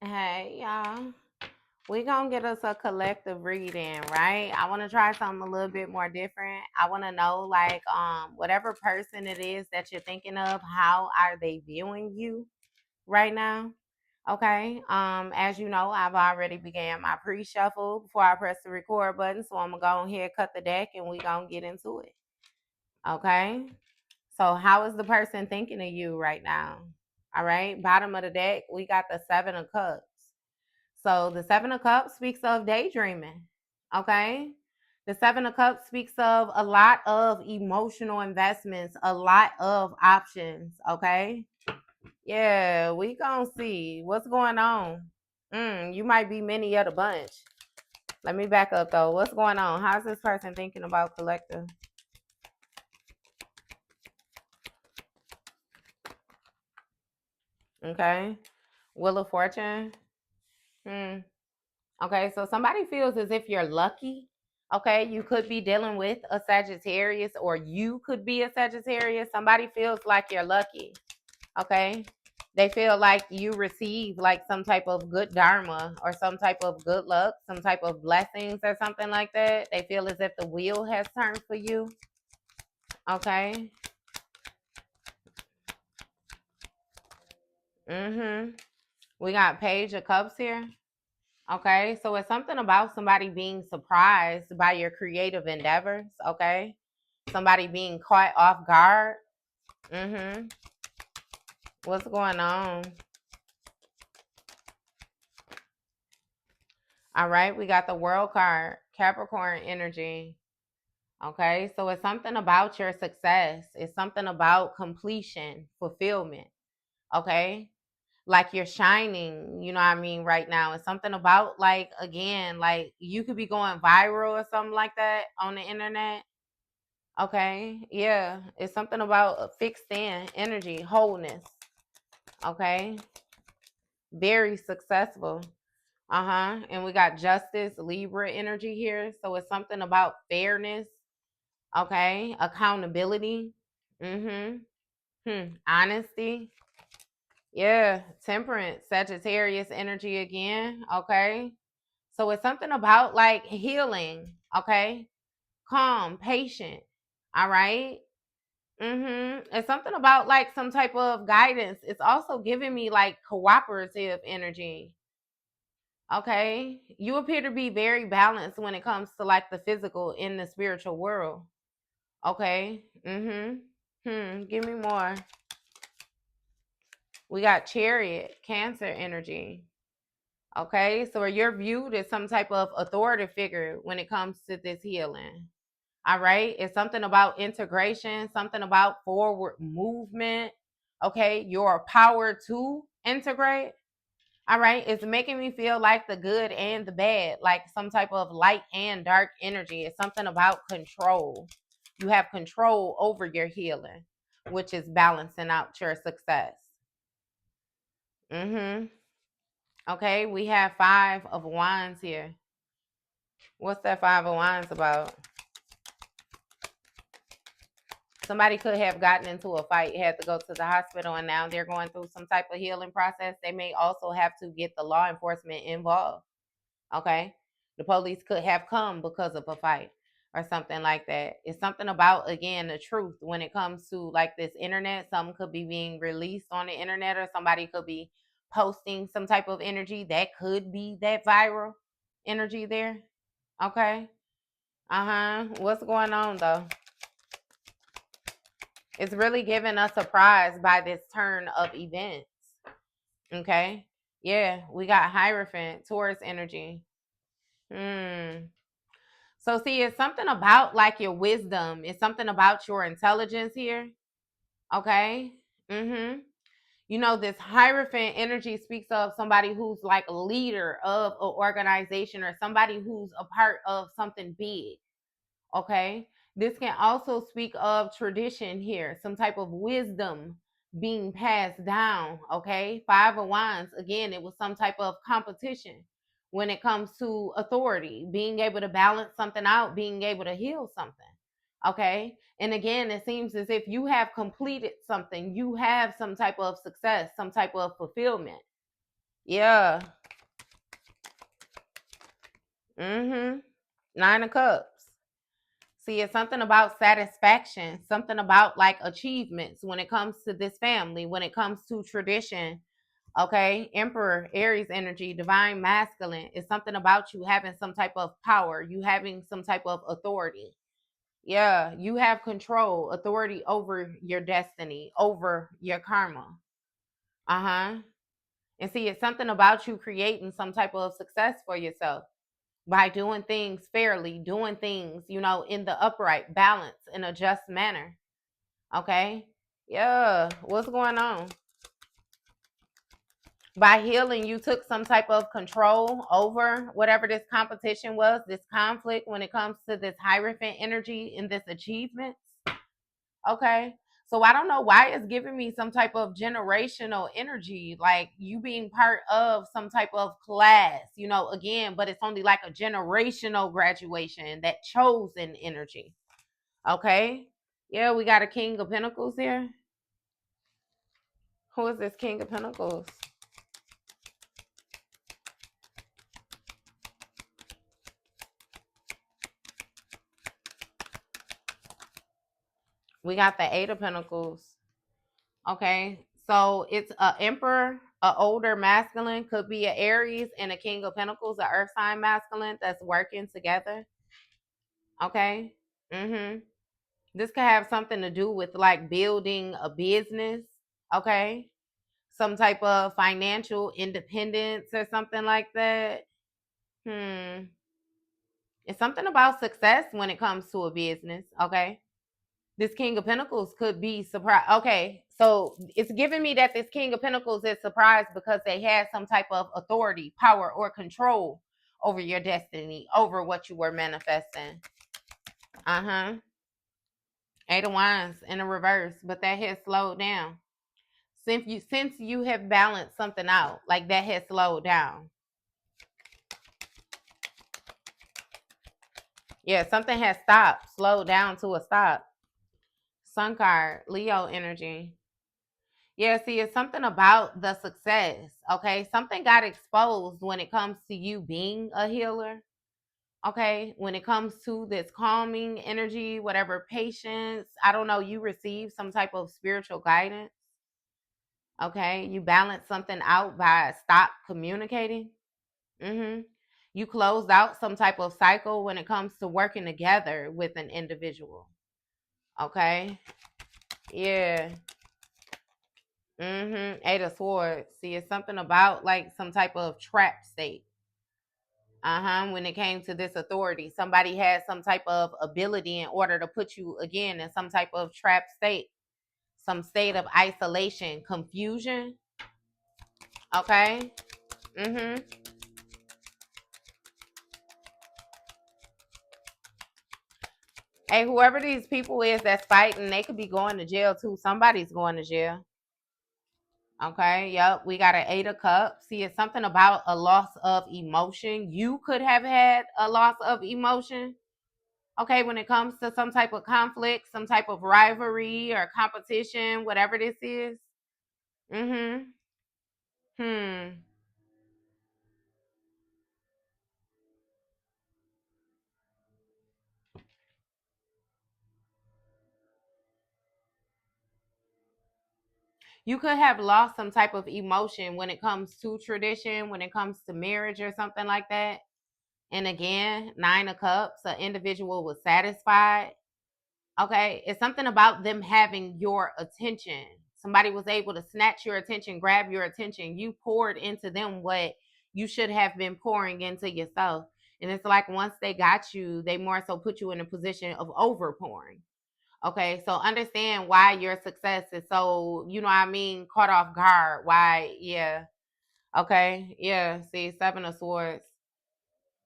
Hey, y'all. We gonna get us a collective reading, right? I want to try something a little bit more different. I want to know, like, whatever person it is that you're thinking of, how are they viewing you right now? Okay. As you know, I've already began my pre-shuffle before I press the record button, so I'm gonna go ahead, cut the deck, and we gonna get into it. Okay. So, how is the person thinking of you right now? All right. Bottom of the deck, we got the Seven of Cups. So the Seven of Cups speaks of daydreaming. Okay. The Seven of Cups speaks of a lot of emotional investments, a lot of options. Okay. Yeah, we gonna see what's going on. You might be many of the bunch. Let me back up though. What's going on? How's this person thinking about collective? Okay. Wheel of Fortune. Hmm. Okay, so somebody feels as if you're lucky. Okay, you could be dealing with a Sagittarius, or you could be a Sagittarius. Somebody feels like you're lucky. Okay, they feel like you receive like some type of good dharma or some type of good luck, some type of blessings or something like that. They feel as if the wheel has turned for you. Okay. We got Page of Cups here. Okay, so it's something about somebody being surprised by your creative endeavors. Okay, somebody being caught off guard. Mm-hmm. What's going on? All right, we got the World card, Capricorn energy. Okay, so it's something about your success. It's something about completion, fulfillment. Okay, like you're shining. You know what I mean? Right now, it's something about like again, like you could be going viral or something like that on the internet. Okay. Yeah. It's something about a fixed in energy, wholeness. Okay. Very successful. Uh-huh. And we got justice, Libra energy here. So it's something about fairness. Okay. Accountability. Mm-hmm. Honesty. Yeah. Temperance, Sagittarius energy again. Okay. So it's something about like healing. Okay. Calm, patient. All right. It's something about like some type of guidance. It's also giving me like cooperative energy. Okay. You appear to be very balanced when it comes to like the physical in the spiritual world. Okay. Give me more. We got Chariot, Cancer energy. Okay. So you're viewed as some type of authority figure when it comes to this healing. All right. It's something about integration, something about forward movement. Okay. Your power to integrate. All right. It's making me feel like the good and the bad, like some type of light and dark energy. It's something about control. You have control over your healing, which is balancing out your success. Mm-hmm. Okay. We have Five of Wands here. What's that Five of Wands about? Somebody could have gotten into a fight, had to go to the hospital, and now they're going through some type of healing process. They may also have to get the law enforcement involved. Okay. The police could have come because of a fight or something like that. It's something about, again, the truth when it comes to like this internet. Something could be being released on the internet, or somebody could be posting some type of energy that could be that viral energy there. Okay. What's going on though? It's really giving us a surprise by this turn of events. Okay. Yeah, we got Hierophant, Taurus energy. Hmm. So see, it's something about like your wisdom. It's something about your intelligence here. Okay. Mm-hmm. You know, this Hierophant energy speaks of somebody who's like a leader of an organization, or somebody who's a part of something big. Okay. This can also speak of tradition here, some type of wisdom being passed down. Okay. Five of Wands, again, it was some type of competition when it comes to authority, being able to balance something out, being able to heal something. Okay. And again, it seems as if you have completed something, you have some type of success, some type of fulfillment. Yeah. Mm-hmm. Nine of Cups. See, it's something about satisfaction, something about like achievements when it comes to this family, when it comes to tradition. Okay, Emperor, Aries energy, divine masculine is something about you having some type of power, you having some type of authority. Yeah, you have control, authority over your destiny, over your karma. Uh huh. And see, it's something about you creating some type of success for yourself by doing things fairly, doing things, in the upright, balance, in a just manner. Okay? Yeah. What's going on? By healing, you took some type of control over whatever this competition was, this conflict when it comes to this Hierophant energy and this achievement. Okay. So I don't know why it's giving me some type of generational energy, like you being part of some type of class, again, but it's only like a generational graduation, that chosen energy. Okay. Yeah, we got a King of Pentacles here. Who is this King of Pentacles? We got the Eight of Pentacles. Okay. So it's a emperor, a older masculine, could be an Aries, and a King of Pentacles, a earth sign masculine that's working together. Okay. Mm-hmm. This could have something to do with like building a business. Okay. Some type of financial independence or something like that. Hmm. It's something about success when it comes to a business. Okay. This King of Pentacles could be surprised. Okay. So it's giving me that this King of Pentacles is surprised because they had some type of authority, power, or control over your destiny, over what you were manifesting. Uh huh. Eight of Wands in a reverse, but that has slowed down. Since you have balanced something out, like that has slowed down. Yeah, something has stopped, slowed down to a stop. Sun card, Leo energy. Yeah, see, it's something about the success. Okay, something got exposed when it comes to you being a healer. Okay, when it comes to this calming energy, whatever patience, I don't know, you receive some type of spiritual guidance. Okay, you balance something out by stop communicating. Mm-hmm. You closed out some type of cycle when it comes to working together with an individual. Okay. Yeah. Mm-hmm. Eight of Swords. See, it's something about like some type of trap state. Uh-huh. When it came to this authority, somebody had some type of ability in order to put you again in some type of trap state, some state of isolation, confusion. Okay. Mm-hmm. Hey, whoever these people is that's fighting, they could be going to jail too. Somebody's going to jail. Okay, yep. We got an Eight of Cups. See, it's something about a loss of emotion. You could have had a loss of emotion. Okay, when it comes to some type of conflict, some type of rivalry or competition, whatever this is. Mm-hmm. Hmm. You could have lost some type of emotion when it comes to tradition, when it comes to marriage or something like that. And again, Nine of Cups, an individual was satisfied. Okay, it's something about them having your attention. Somebody was able to snatch your attention, grab your attention. You poured into them what you should have been pouring into yourself. And it's like once they got you, they more so put you in a position of overpouring. Okay, so understand why your success is so, what I mean, caught off guard. Why, yeah. Okay, yeah. See, Seven of Swords.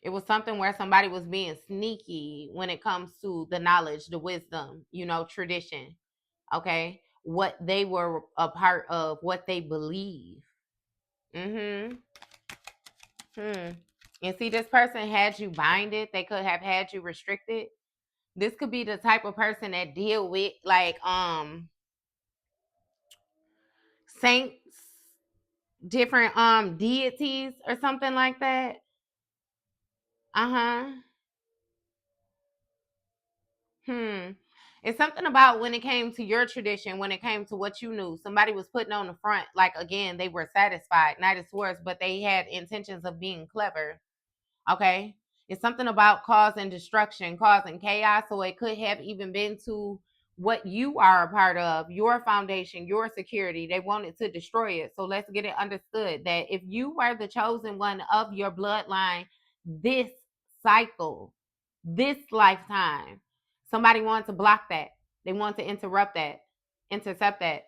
It was something where somebody was being sneaky when it comes to the knowledge, the wisdom, tradition. Okay. What they were a part of, what they believe. Mm-hmm. Hmm. And see, this person had you binded. They could have had you restricted. This could be the type of person that deal with like saints different deities or something like that. Uh-huh. Hmm. It's something about when it came to your tradition, when it came to what you knew. Somebody was putting on the front, like again, they were satisfied, Knight of Swords, but they had intentions of being clever. Okay. It's something about causing destruction, causing chaos. So it could have even been to what you are a part of, your foundation, your security. They wanted to destroy it. So let's get it understood that if you were the chosen one of your bloodline, this cycle, this lifetime, somebody wanted to block that. They want to interrupt that, intercept that.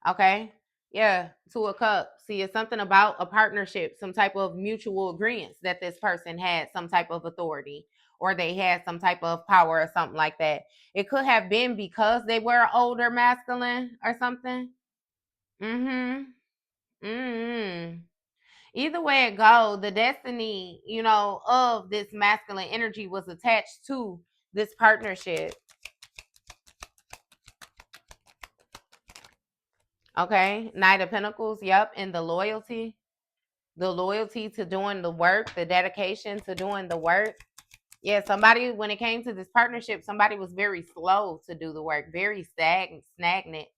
Okay. Yeah. Two of Cups. See, it's something about a partnership, some type of mutual agreements that this person had some type of authority or they had some type of power or something like that. It could have been because they were older masculine or something. Mm-hmm. Mm-hmm. Either way it go, the destiny, of this masculine energy was attached to this partnership. Okay. Knight of Pentacles. Yep. And the loyalty to doing the work, the dedication to doing the work. Yeah, somebody, when it came to this partnership, somebody was very slow to do the work, very stagnant.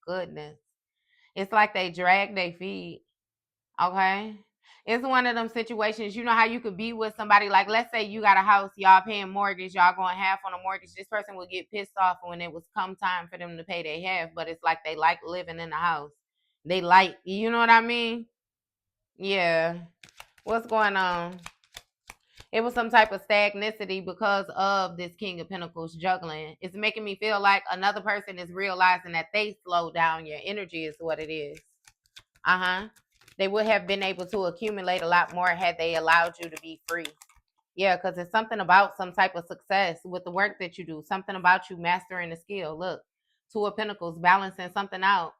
Goodness. It's like they drag their feet. Okay. It's one of them situations, you know how you could be with somebody, like let's say you got a house, y'all paying mortgage, y'all going half on a mortgage. This person would get pissed off when it was come time for them to pay their half, but it's like they like living in the house. They like, you know what I mean? Yeah. What's going on? It was some type of stagnicity because of this King of Pentacles juggling. It's making me feel like another person is realizing that they slowed down your energy is what it is. Uh-huh. They would have been able to accumulate a lot more had they allowed you to be free. Yeah, because it's something about some type of success with the work that you do, something about you mastering the skill. Look, Two of Pentacles balancing something out.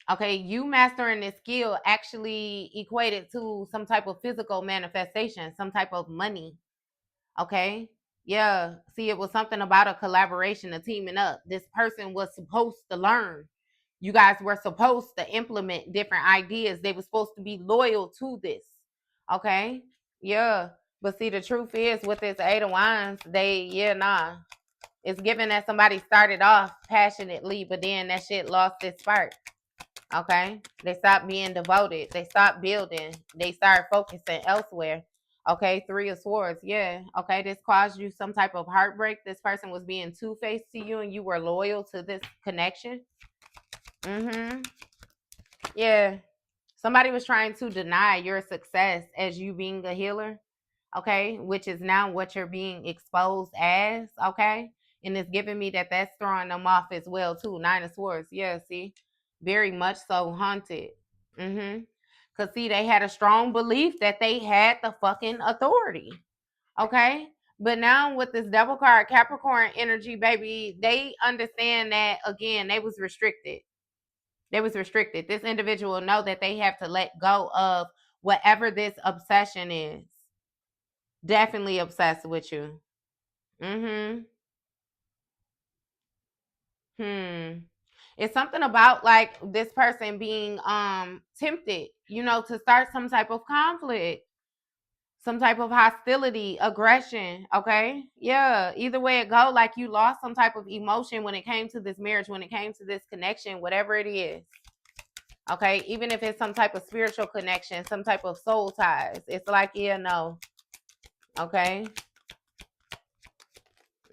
Okay, you mastering this skill actually equated to some type of physical manifestation, some type of money. Okay. Yeah. See, it was something about a collaboration, a teaming up. This person was supposed to learn. You guys were supposed to implement different ideas. They were supposed to be loyal to this. Okay. Yeah. But see, the truth is with this Eight of Wands, nah. It's given that somebody started off passionately, but then that shit lost its spark. Okay. They stopped being devoted. They stopped building. They started focusing elsewhere. Okay. Three of Swords. Yeah. Okay. This caused you some type of heartbreak. This person was being two-faced to you and you were loyal to this connection. Mm-hmm. Yeah. Somebody was trying to deny your success as you being a healer. Okay. Which is now what you're being exposed as. Okay. And it's giving me that that's throwing them off as well too. Nine of Swords. Yeah. See, very much so haunted. Mm-hmm. Cause see, they had a strong belief that they had the fucking authority. Okay. But now with this double card Capricorn energy, baby, they understand that again, they was restricted. They was restricted. This individual know that they have to let go of whatever this obsession is. Definitely obsessed with you. Mm-hmm. Hmm. It's something about like this person being tempted, to start some type of conflict, some type of hostility, aggression. Okay. Yeah. Either way it go, like you lost some type of emotion when it came to this marriage, when it came to this connection, whatever it is. Okay. Even if it's some type of spiritual connection, some type of soul ties. It's like, yeah, no. Okay.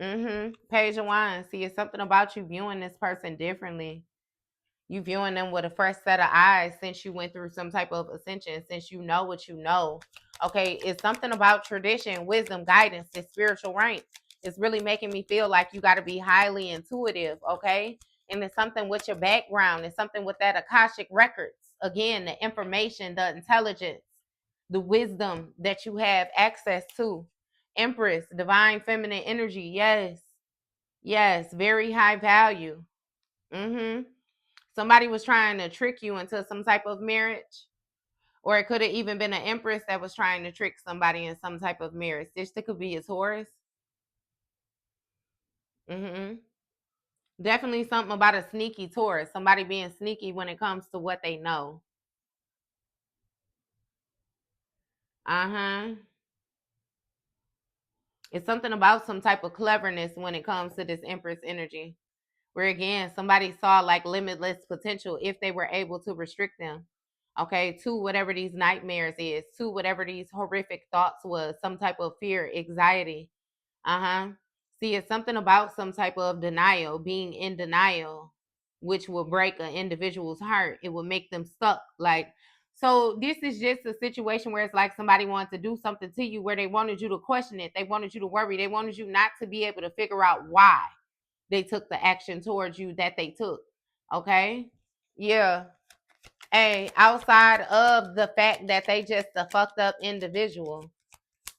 Mm-hmm. Page of Wands. See, it's something about you viewing this person differently. You viewing them with a fresh set of eyes since you went through some type of ascension, since you know what you know. Okay, it's something about tradition, wisdom, guidance, this spiritual rank. It's really making me feel like you got to be highly intuitive, okay? And it's something with your background, it's something with that Akashic records. Again, the information, the intelligence, the wisdom that you have access to. Empress, divine feminine energy. Yes. Yes, very high value. Mm-hmm. Somebody was trying to trick you into some type of marriage, or it could have even been an empress that was trying to trick somebody in some type of marriage. This could be a Taurus. Mm-hmm. Definitely something about a sneaky Taurus, somebody being sneaky when it comes to what they know. Uh-huh. It's something about some type of cleverness when it comes to this Empress energy. Where again, somebody saw like limitless potential if they were able to restrict them. Okay, to whatever these nightmares is, to whatever these horrific thoughts was, some type of fear, anxiety. Uh-huh. See, it's something about some type of denial, being in denial, which will break an individual's heart. It will make them stuck. Like, so this is just a situation where it's like somebody wanted to do something to you where they wanted you to question it. They wanted you to worry. They wanted you not to be able to figure out why they took the action towards you that they took. Okay? Yeah. Hey, outside of the fact that they just a fucked up individual.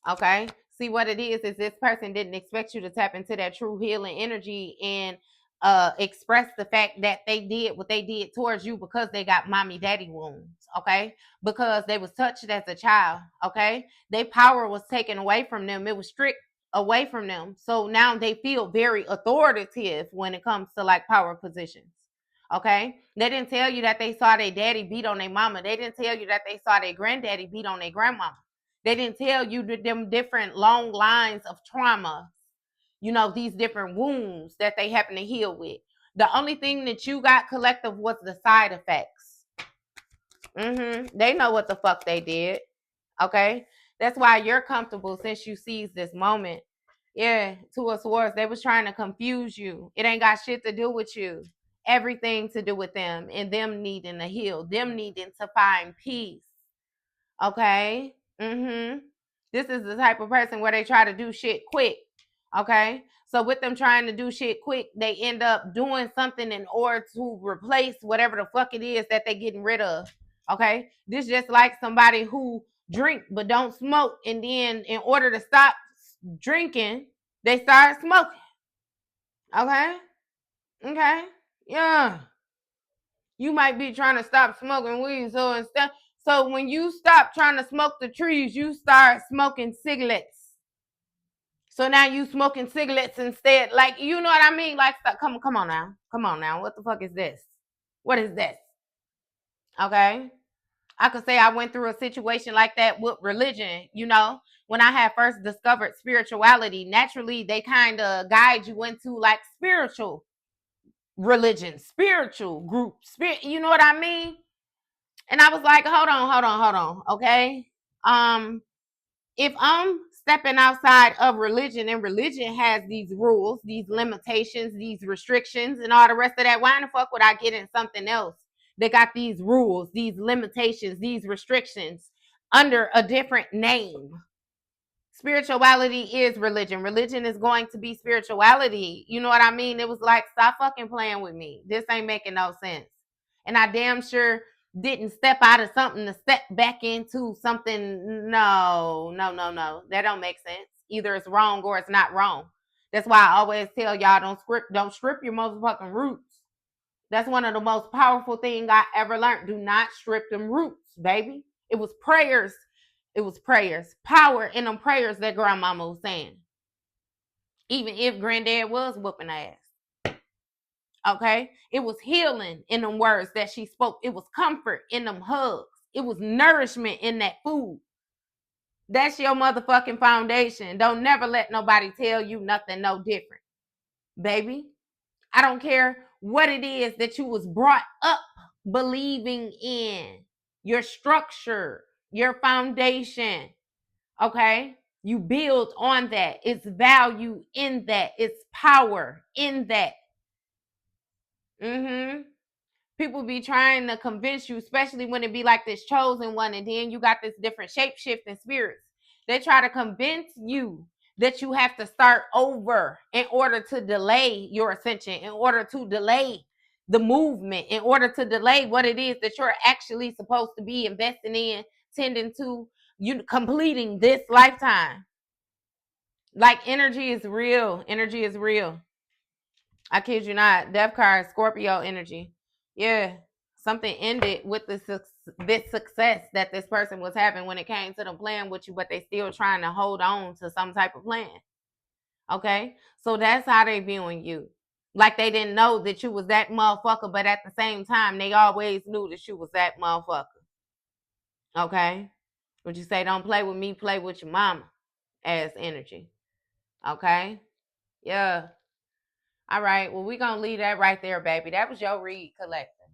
Okay. See what it is this person didn't expect you to tap into that true healing energy and express the fact that they did what they did towards you because they got mommy daddy wounds. Okay. Because they was touched as a child. Okay. Their power was taken away from them. It was stripped away from them. So now they feel very authoritative when it comes to like power positions. Okay. They didn't tell you that they saw their daddy beat on their mama. They didn't tell you that they saw their granddaddy beat on their grandmama. They didn't tell you them different long lines of trauma, these different wounds that they happen to heal with. The only thing that you got collective was the side effects. They know what the fuck they did. Okay? That's why you're comfortable since you seized this moment. Yeah, Two of Swords, they was trying to confuse you. It ain't got shit to do with you. Everything to do with them and them needing to heal, them needing to find peace. Okay. This is the type of person where they try to do shit quick. Okay. So with them trying to do shit quick, they end up doing something in order to replace whatever the fuck it is that they getting rid of. Okay. This just like somebody who drink but don't smoke, and then in order to stop drinking, they start smoking. Okay. Okay. Yeah. You might be trying to stop smoking weed. So when you stop trying to smoke the trees, you start smoking cigarettes. So now you smoking cigarettes instead. Like, you know what I mean? Like, come on now. Come on now. What the fuck is this? What is this? Okay. I could say I went through a situation like that with religion, when I had first discovered spirituality. Naturally, they kind of guide you into like spiritual religion, spiritual group, you know what I mean? And I was like, hold on. Okay. If I'm stepping outside of religion and religion has these rules, these limitations, these restrictions, and all the rest of that, why in the fuck would I get in something else? They got these rules, these limitations, these restrictions under a different name. Spirituality is religion. Religion is going to be spirituality. You know what I mean? It was like, stop fucking playing with me. This ain't making no sense. And I damn sure didn't step out of something to step back into something. No. That don't make sense. Either it's wrong or it's not wrong. That's why I always tell y'all don't strip your motherfucking roots. That's one of the most powerful things I ever learned. Do not strip them roots, baby. It was prayers. It was prayers. Power in them prayers that grandmama was saying. Even if granddad was whooping ass. Okay? It was healing in them words that she spoke. It was comfort in them hugs. It was nourishment in that food. That's your motherfucking foundation. Don't never let nobody tell you nothing no different. Baby, I don't care what it is that you was brought up believing in. Your structure, your foundation. Okay? You build on that. It's value in that. It's power in that. People be trying to convince you, especially when it be like this chosen one, and then you got this different shape shifting spirits. They try to convince you that you have to start over in order to delay your ascension, in order to delay the movement, in order to delay what it is that you're actually supposed to be investing in, tending to, you completing this lifetime. Like, energy is real. Energy is real. I kid you not. Death card, Scorpio energy. Yeah. Something ended with this success that this person was having when it came to them playing with you, but they still trying to hold on to some type of plan. Okay? So that's how they viewing you. Like they didn't know that you was that motherfucker, but at the same time, they always knew that you was that motherfucker. Okay? Would you say don't play with me, play with your mama as energy? Okay. Yeah. All right. Well, we're going to leave that right there, baby. That was your read, collective.